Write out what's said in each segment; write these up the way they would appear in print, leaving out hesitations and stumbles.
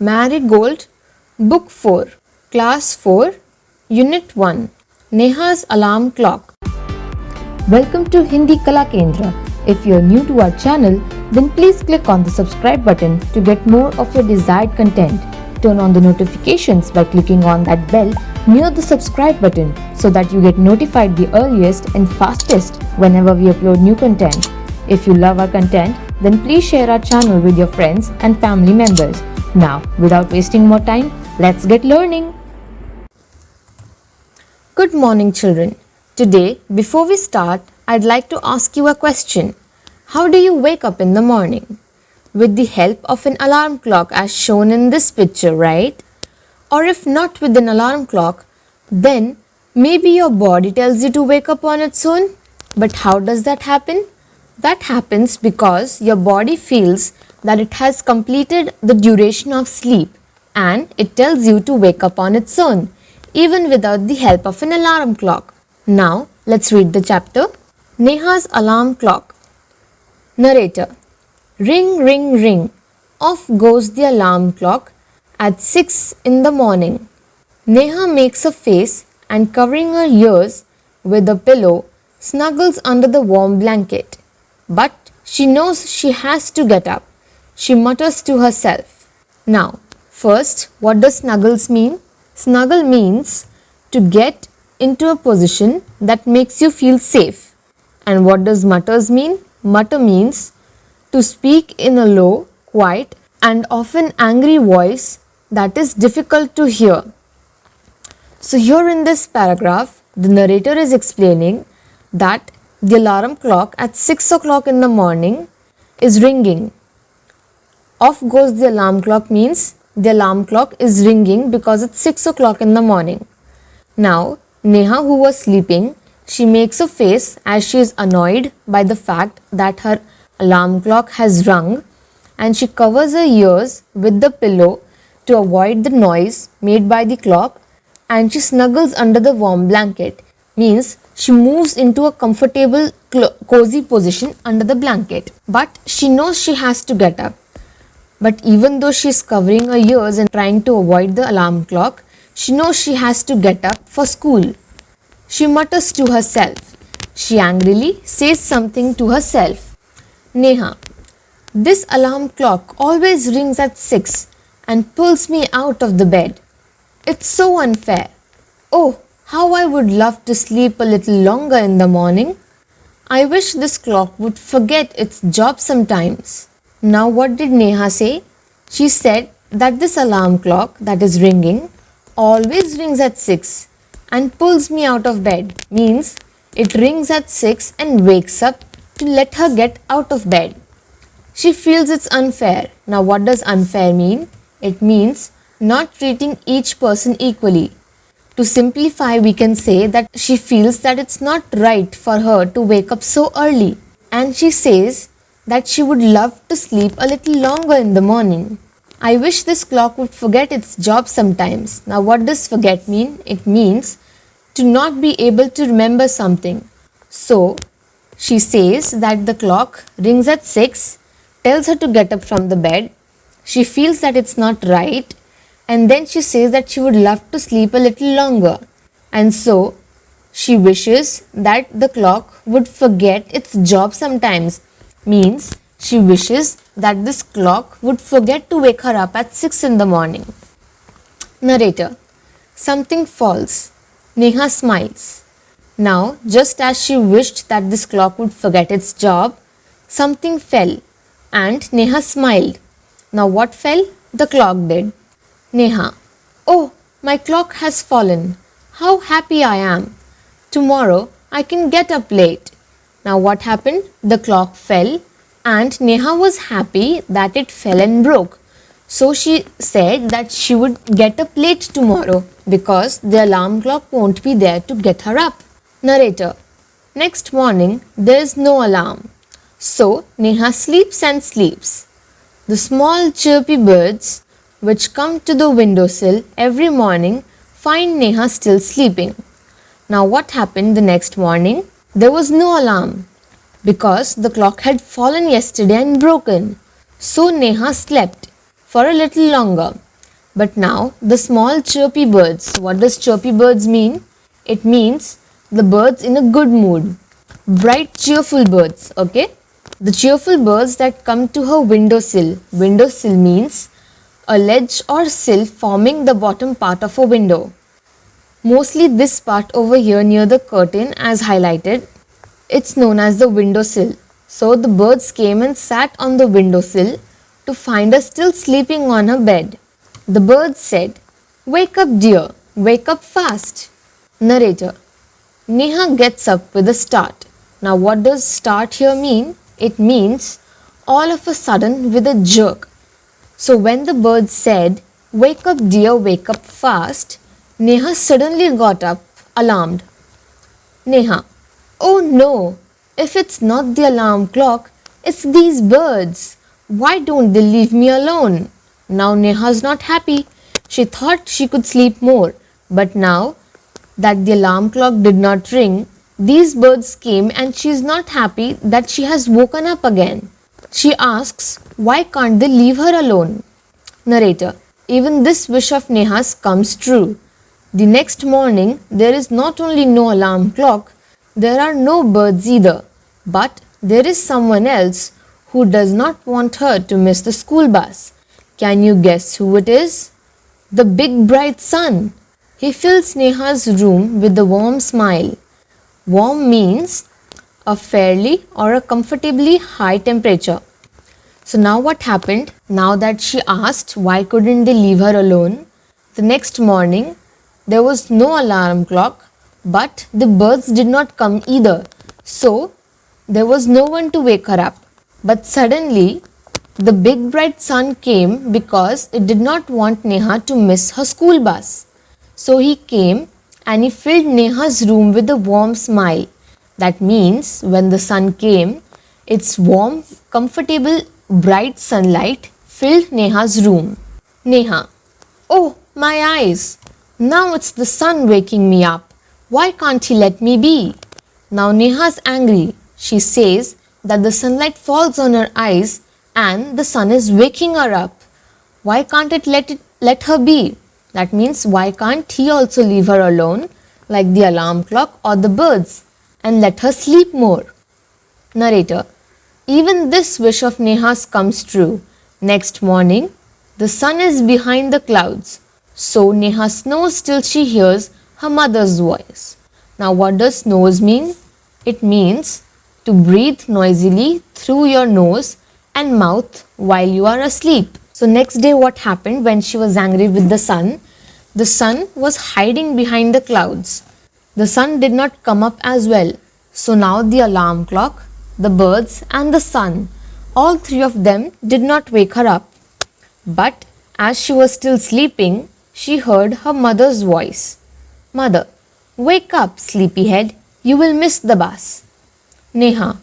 Marigold, Book 4, Class 4, Unit 1, Neha's Alarm Clock. Welcome to Hindi Kala Kendra. If you're new to our channel, then please click on the subscribe button to get more of your desired content. Turn on the notifications by clicking on that bell near the subscribe button so that you get notified the earliest and fastest whenever we upload new content. If you love our content, then please share our channel with your friends and family members. Now, without wasting more time, let's get learning. Good morning, children. Today, before we start, I'd like to ask you a question. How do you wake up in the morning? With the help of an alarm clock as shown in this picture, right? Or if not with an alarm clock, then maybe your body tells you to wake up on its own. But how does that happen? That happens because your body feels that it has completed the duration of sleep and it tells you to wake up on its own, even without the help of an alarm clock. Now, let's read the chapter. Neha's Alarm Clock. Narrator. Ring, ring, ring. Off goes the alarm clock at 6 in the morning. Neha makes a face and covering her ears with a pillow, snuggles under the warm blanket. But she knows she has to get up. She mutters to herself. Now, first, what does snuggles mean? Snuggle means to get into a position that makes you feel safe. And what does mutters mean? Mutter means to speak in a low, quiet, and often angry voice that is difficult to hear. So here in this paragraph, the narrator is explaining that the alarm clock at 6 o'clock in the morning is ringing. Off goes the alarm clock means the alarm clock is ringing because it's 6 o'clock in the morning. Now, Neha, who was sleeping, she makes a face as she is annoyed by the fact that her alarm clock has rung, and she covers her ears with the pillow to avoid the noise made by the clock, and she snuggles under the warm blanket, means she moves into a comfortable cozy position under the blanket. But she knows she has to get up. But even though she is covering her ears and trying to avoid the alarm clock, she knows she has to get up for school. She mutters to herself. She angrily says something to herself. Neha, this alarm clock always rings at 6 and pulls me out of the bed. It's so unfair. Oh, how I would love to sleep a little longer in the morning. I wish this clock would forget its job sometimes. Now what did Neha say? She said that this alarm clock that is ringing always rings at 6 and pulls me out of bed, means it rings at 6 and wakes up to let her get out of bed. She feels it's unfair. Now what does unfair mean? It means not treating each person equally. To simplify, we can say that she feels that it's not right for her to wake up so early, and she says that she would love to sleep a little longer in the morning. I wish this clock would forget its job sometimes. Now what does forget mean? It means to not be able to remember something. So she says that the clock rings at 6, tells her to get up from the bed. She feels that it's not right, and then she says that she would love to sleep a little longer. And so she wishes that the clock would forget its job sometimes, means she wishes that this clock would forget to wake her up at 6 in the morning. Narrator. Something falls. Neha smiles. Now, just as she wished that this clock would forget its job, something fell and Neha smiled. Now what fell? The clock did. Neha. Oh, my clock has fallen. How happy I am. Tomorrow I can get up late. Now what happened? The clock fell and Neha was happy that it fell and broke. So she said that she would get up late tomorrow because the alarm clock won't be there to get her up. Narrator. Next morning there is no alarm. So Neha sleeps and sleeps. The small chirpy birds which come to the windowsill every morning find Neha still sleeping. Now what happened the next morning? There was no alarm because the clock had fallen yesterday and broken. So Neha slept for a little longer. But now the small chirpy birds. What does chirpy birds mean? It means the birds in a good mood. Bright, cheerful birds. Okay? The cheerful birds that come to her windowsill. Windowsill means a ledge or sill forming the bottom part of a window. Mostly this part over here near the curtain as highlighted. It's known as the windowsill. So the birds came and sat on the windowsill to find her still sleeping on her bed. The birds said, "Wake up, dear, wake up fast." Narrator. Neha gets up with a start. Now what does start here mean? It means all of a sudden with a jerk. So when the birds said, "Wake up, dear, wake up fast," Neha suddenly got up, alarmed. Neha. Oh no, if it's not the alarm clock, it's these birds. Why don't they leave me alone? Now Neha's not happy. She thought she could sleep more, but now that the alarm clock did not ring, these birds came and she is not happy that she has woken up again. She asks, why can't they leave her alone? Narrator. Even this wish of Neha's comes true. The next morning, there is not only no alarm clock, there are no birds either, but there is someone else who does not want her to miss the school bus. Can you guess who it is? The big bright sun. He fills Neha's room with a warm smile. Warm means a fairly or a comfortably high temperature. So now what happened? Now that she asked why couldn't they leave her alone, the next morning there was no alarm clock, but the birds did not come either. So there was no one to wake her up. But suddenly the big bright sun came because it did not want Neha to miss her school bus. So he came and he filled Neha's room with a warm smile. That means when the sun came, its warm, comfortable, bright sunlight filled Neha's room. Neha. Oh, my eyes. Now it's the sun waking me up. Why can't he let me be? Now Neha's angry. She says that the sunlight falls on her eyes and the sun is waking her up. Why can't it let her be? That means why can't he also leave her alone like the alarm clock or the birds and let her sleep more? Narrator. Even this wish of Neha's comes true. Next morning, the sun is behind the clouds. So Neha snores till she hears her mother's voice. Now what does snores mean? It means to breathe noisily through your nose and mouth while you are asleep. So next day what happened when she was angry with the sun? The sun was hiding behind the clouds. The sun did not come up as well. So now the alarm clock, the birds and the sun, all three of them did not wake her up. But as she was still sleeping, she heard her mother's voice. Mother, wake up, sleepyhead, you will miss the bus. Neha,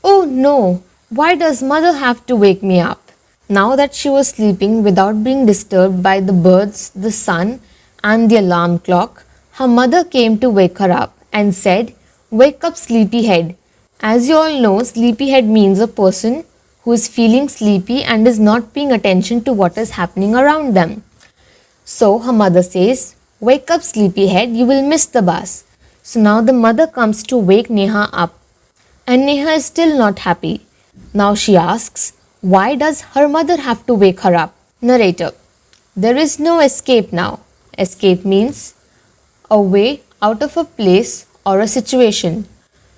oh no, why does mother have to wake me up? Now that she was sleeping without being disturbed by the birds, the sun and the alarm clock, her mother came to wake her up and said, wake up, sleepyhead. As you all know, sleepyhead means a person who is feeling sleepy and is not paying attention to what is happening around them. So her mother says, wake up, sleepyhead, you will miss the bus. So now the mother comes to wake Neha up and Neha is still not happy. Now she asks, why does her mother have to wake her up? Narrator. There is no escape now. Escape means a way out of a place or a situation.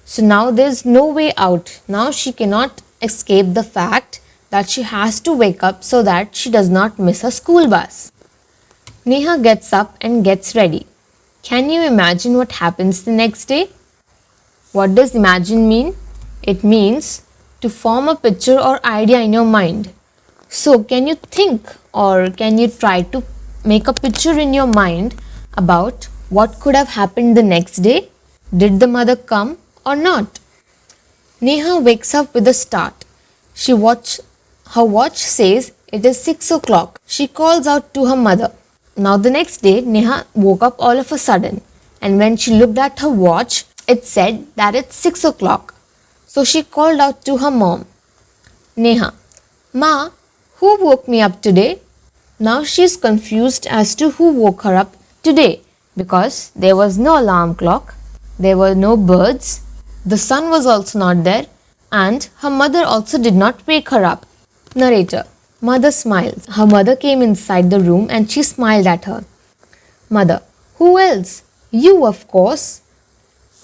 So now there is no way out. Now she cannot escape the fact that she has to wake up so that she does not miss her school bus. Neha gets up and gets ready. Can you imagine what happens the next day? What does imagine mean? It means to form a picture or idea in your mind. So can you think or can you try to make a picture in your mind about what could have happened the next day? Did the mother come or not? Neha wakes up with a start. Her watch says it is 6 o'clock. She calls out to her mother. Now the next day, Neha woke up all of a sudden, and when she looked at her watch, it said that it's 6 o'clock. So she called out to her mom. Neha, Ma, who woke me up today? Now she is confused as to who woke her up today because there was no alarm clock, there were no birds, the sun was also not there, and her mother also did not wake her up. Narrator. Mother smiles. Her mother came inside the room and she smiled at her. Mother. Who else? You, of course.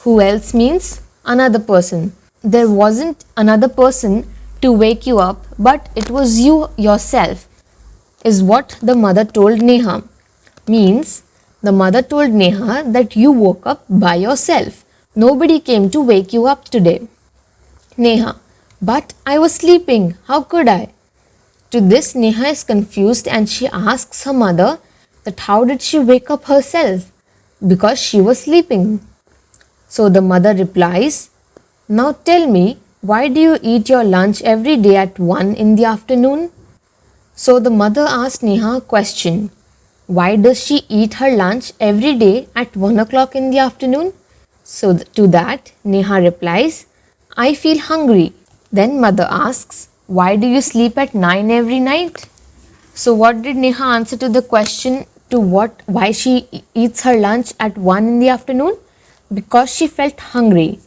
Who else means another person. There wasn't another person to wake you up, but it was you yourself, is what the mother told Neha. Means the mother told Neha that you woke up by yourself. Nobody came to wake you up today. Neha. But I was sleeping. How could I? To this, Neha is confused and she asks her mother that how did she wake up herself? Because she was sleeping. So the mother replies, now tell me, why do you eat your lunch every day at 1 in the afternoon? So the mother asked Neha a question. Why does she eat her lunch every day at 1 o'clock in the afternoon? So to that, Neha replies, I feel hungry. Then mother asks, why do you sleep at 9 every night? So what did Neha answer to the question to why she eats her lunch at 1 in the afternoon? Because she felt hungry.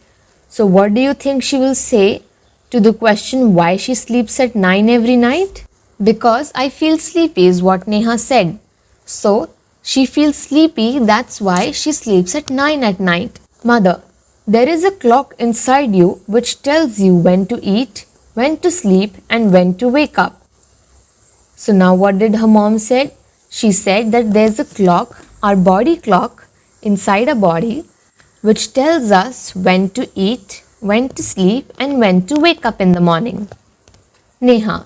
So what do you think she will say to the question why she sleeps at 9 every night? Because I feel sleepy is what Neha said. So she feels sleepy, that's why she sleeps at 9 at night. Mother. There is a clock inside you which tells you when to eat, when to sleep and when to wake up. So now what did her mom said? She said that there's a clock, our body clock inside our body, which tells us when to eat, when to sleep and when to wake up in the morning. Neha.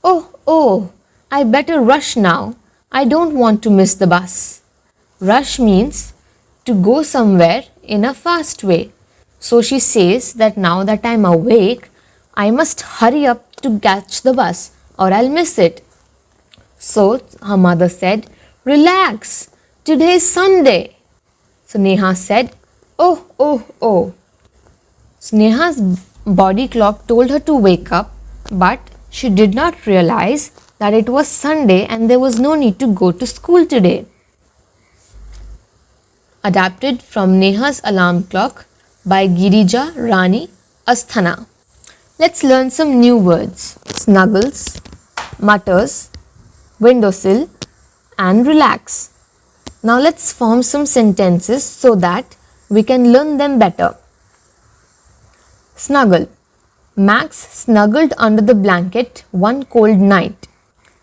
Oh, I better rush now. I don't want to miss the bus. Rush means to go somewhere in a fast way. So she says that now that I'm awake, I must hurry up to catch the bus or I'll miss it. So her mother said, relax, today is Sunday. So Neha said, oh. So Neha's body clock told her to wake up, but she did not realize that it was Sunday and there was no need to go to school today. Adapted from Neha's Alarm Clock by Girija Rani Asthana. Let's learn some new words. Snuggles, mutters, windowsill and relax. Now let's form some sentences so that we can learn them better. Snuggle. Max snuggled under the blanket one cold night.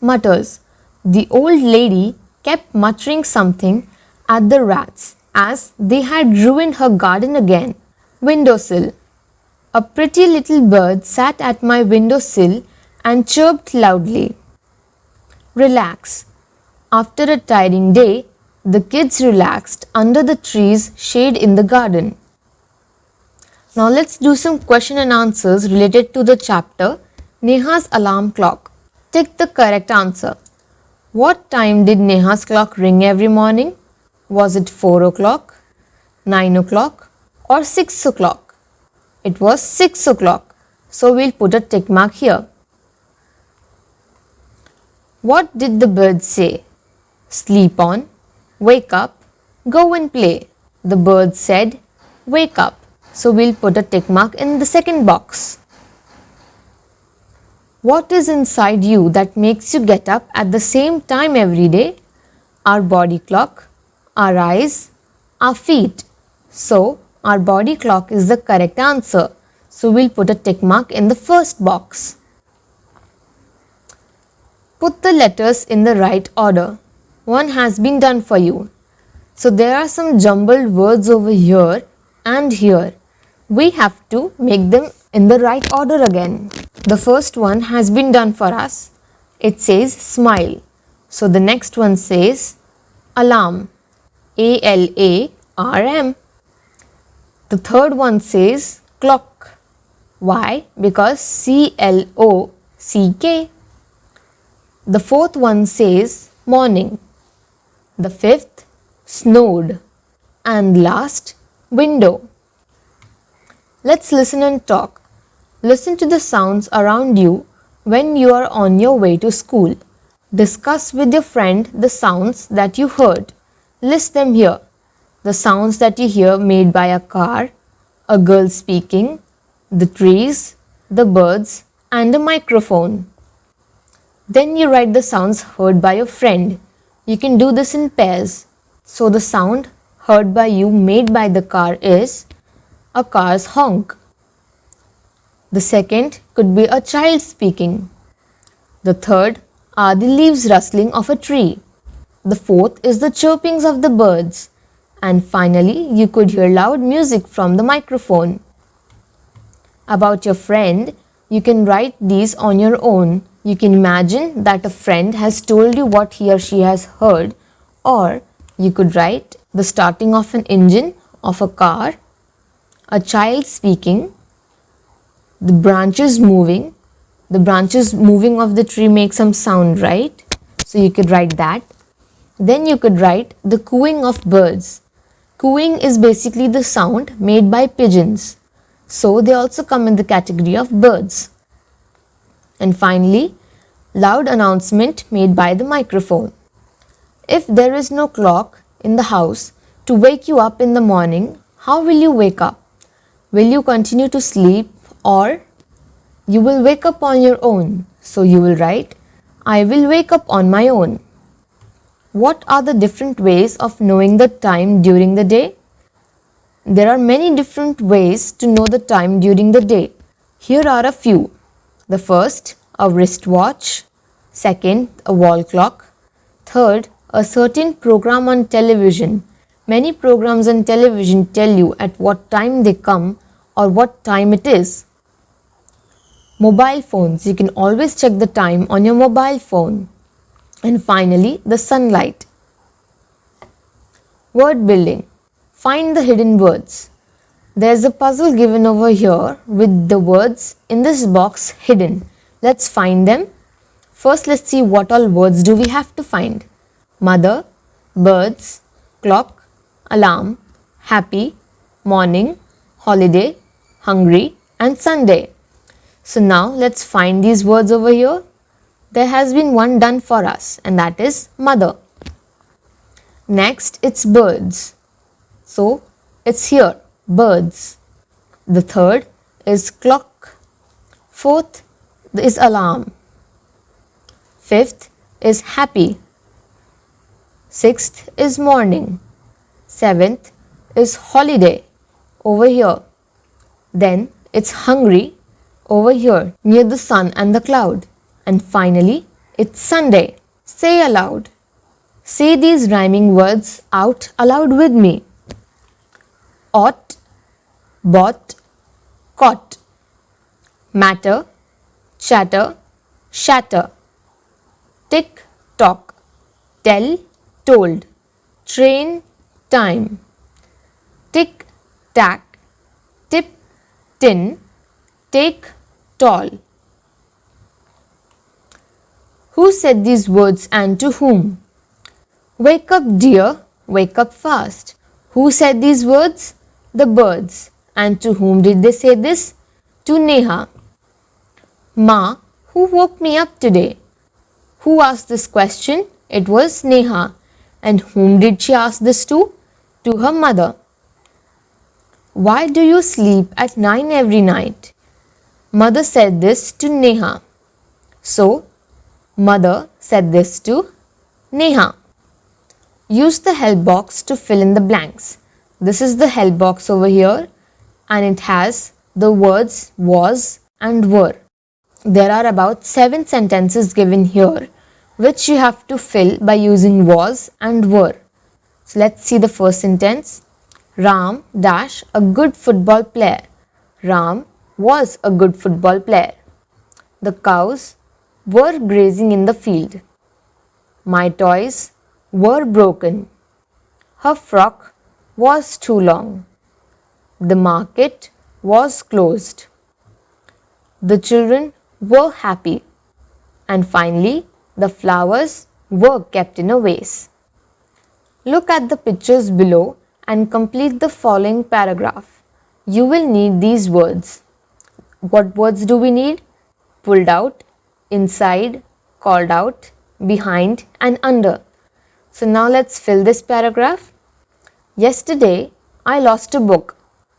Mutters. The old lady kept muttering something at the rats as they had ruined her garden again. Windowsill. A pretty little bird sat at my windowsill and chirped loudly. Relax. After a tiring day, the kids relaxed under the trees' shade in the garden. Now let's do some question and answers related to the chapter Neha's Alarm Clock. Tick the correct answer. What time did Neha's clock ring every morning? Was it 4 o'clock, 9 o'clock or 6 o'clock? It was 6 o'clock. So we'll put a tick mark here. What did the bird say? Sleep on, wake up, go and play. The bird said, wake up. So we'll put a tick mark in the second box. What is inside you that makes you get up at the same time every day? Our body clock, our eyes, our feet. So our body clock is the correct answer. So we'll put a tick mark in the first box. Put the letters in the right order. One has been done for you. So there are some jumbled words over here and here. We have to make them in the right order again. The first one has been done for us. It says smile. So the next one says alarm. A-L-A-R-M. The third one says clock. Why? Because C-L-O-C-K. The fourth one says morning. The fifth, snowed. And last, window. Let's listen and talk. Listen to the sounds around you when you are on your way to school. Discuss with your friend the sounds that you heard. List them here. The sounds that you hear made by a car, a girl speaking, the trees, the birds, and a microphone. Then you write the sounds heard by your friend. You can do this in pairs. So the sound heard by you made by the car is a car's honk. The second could be a child speaking. The third are the leaves rustling of a tree. The fourth is the chirpings of the birds. And finally, you could hear loud music from the microphone. About your friend, you can write these on your own. You can imagine that a friend has told you what he or she has heard, or you could write the starting of an engine of a car, a child speaking, the branches moving of the tree make some sound, right? So you could write that. Then you could write the cooing of birds. Cooing is basically the sound made by pigeons. So they also come in the category of birds. And finally, loud announcement made by the microphone. If there is no clock in the house to wake you up in the morning, how will you wake up? Will you continue to sleep, or you will wake up on your own? So you will write, I will wake up on my own. What are the different ways of knowing the time during the day? There are many different ways to know the time during the day. Here are a few. The first, a wristwatch. Second, a wall clock. Third, a certain program on television. Many programs on television tell you at what time they come or what time it is. Mobile phones, you can always check the time on your mobile phone. And finally, the sunlight. Word building. Find the hidden words. There's a puzzle given over here with the words in this box hidden. Let's find them. First, let's see what all words do we have to find. Mother, birds, clock, alarm, happy, morning, holiday, hungry, and Sunday. So now let's find these words over here. There has been one done for us, and that is mother. Next, it's birds. So it's here, birds. The third is clock. Fourth is alarm. Fifth is happy. Sixth is morning. Seventh is holiday over here. Then it's hungry over here near the sun and the cloud. And finally, it's Sunday. Say aloud. Say these rhyming words out aloud with me. Ought, bought, caught. Matter, chatter, shatter. Tick, tock. Tell, told. Train, time. Tick, tack. Tip, tin. Take, tall. Who said these words and to whom? Wake up, dear, wake up fast. Who said these words? The birds. And to whom did they say this? To Neha. Ma, who woke me up today? Who asked this question? It was Neha. And whom did she ask this to? To her mother. Why do you sleep at 9 every night? Mother said this to Neha. So, Mother said this to Neha. Use the help box to fill in the blanks. This is the help box over here, and it has the words was and were. There are about 7 sentences given here, which you have to fill by using was and were. So let's see the first sentence. Ram dash a good football player. Ram was a good football player. The cows were grazing in the field. My toys were broken. Her frock was too long. The market was closed. The children were happy. And finally, the flowers were kept in a vase. Look at the pictures below and complete the following paragraph. You will need these words. What words do we need? Pulled out, inside, called out, behind and under. So now let's fill this paragraph. Yesterday I lost a book.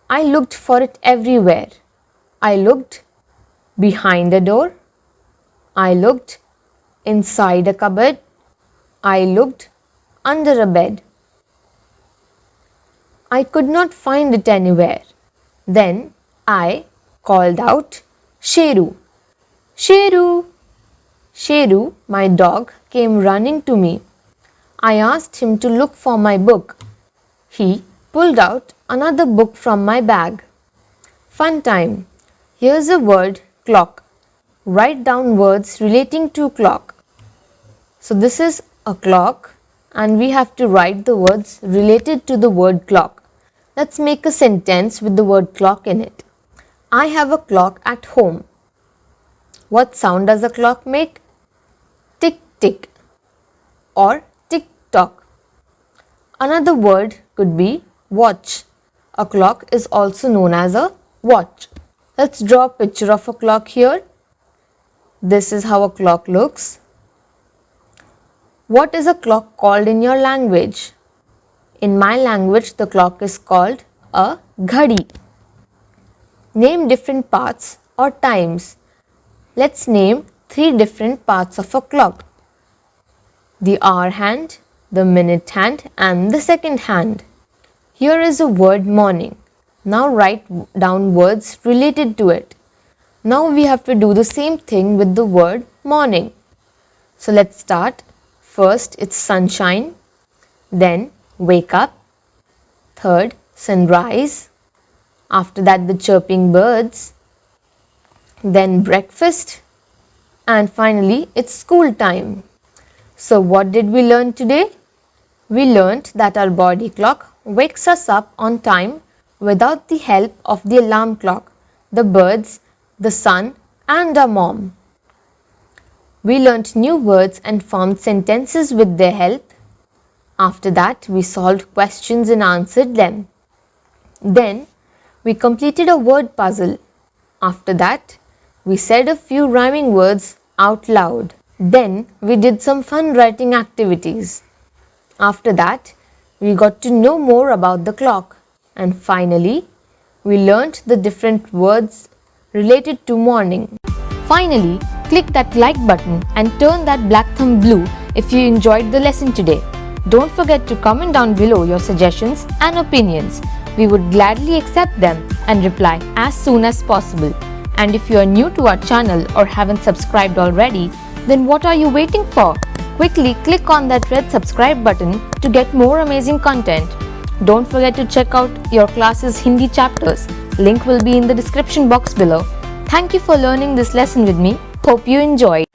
I looked for it everywhere. I looked behind a door. I looked inside a cupboard. I looked under a bed. I could not find it anywhere. Then I called out, Sheru. Sheru! Sheru, my dog, came running to me. I asked him to look for my book. He pulled out another book from my bag. Fun time. Here's a word, clock. Write down words relating to clock. So this is a clock and we have to write the words related to the word clock. Let's make a sentence with the word clock in it. I have a clock at home. What sound does a clock make? Tick tick or tick tock. Another word could be watch. A clock is also known as a watch. Let's draw a picture of a clock here. This is how a clock looks. What is a clock called in your language? In my language, the clock is called a ghadi. Name different parts or times. Let's name 3 different parts of a clock. The hour hand, the minute hand and the second hand. Here is a word morning. Now write down words related to it. Now we have to do the same thing with the word morning. So let's start. First it's sunshine, then wake up, third sunrise, after that the chirping birds, then breakfast, and finally it's school time. So what did we learn today? We learnt that our body clock wakes us up on time without the help of the alarm clock, the birds, the sun and our mom. We learnt new words and formed sentences with their help. After that, we solved questions and answered them. Then, we completed a word puzzle. After that, we said a few rhyming words out loud. Then, we did some fun writing activities. After that, we got to know more about the clock. And finally, we learnt the different words related to morning. Finally, click that like button and turn that black thumb blue if you enjoyed the lesson today. Don't forget to comment down below your suggestions and opinions. We would gladly accept them and reply as soon as possible. And if you are new to our channel or haven't subscribed already, then what are you waiting for? Quickly click on that red subscribe button to get more amazing content. Don't forget to check out your class's Hindi chapters. Link will be in the description box below. Thank you for learning this lesson with me. Hope you enjoyed.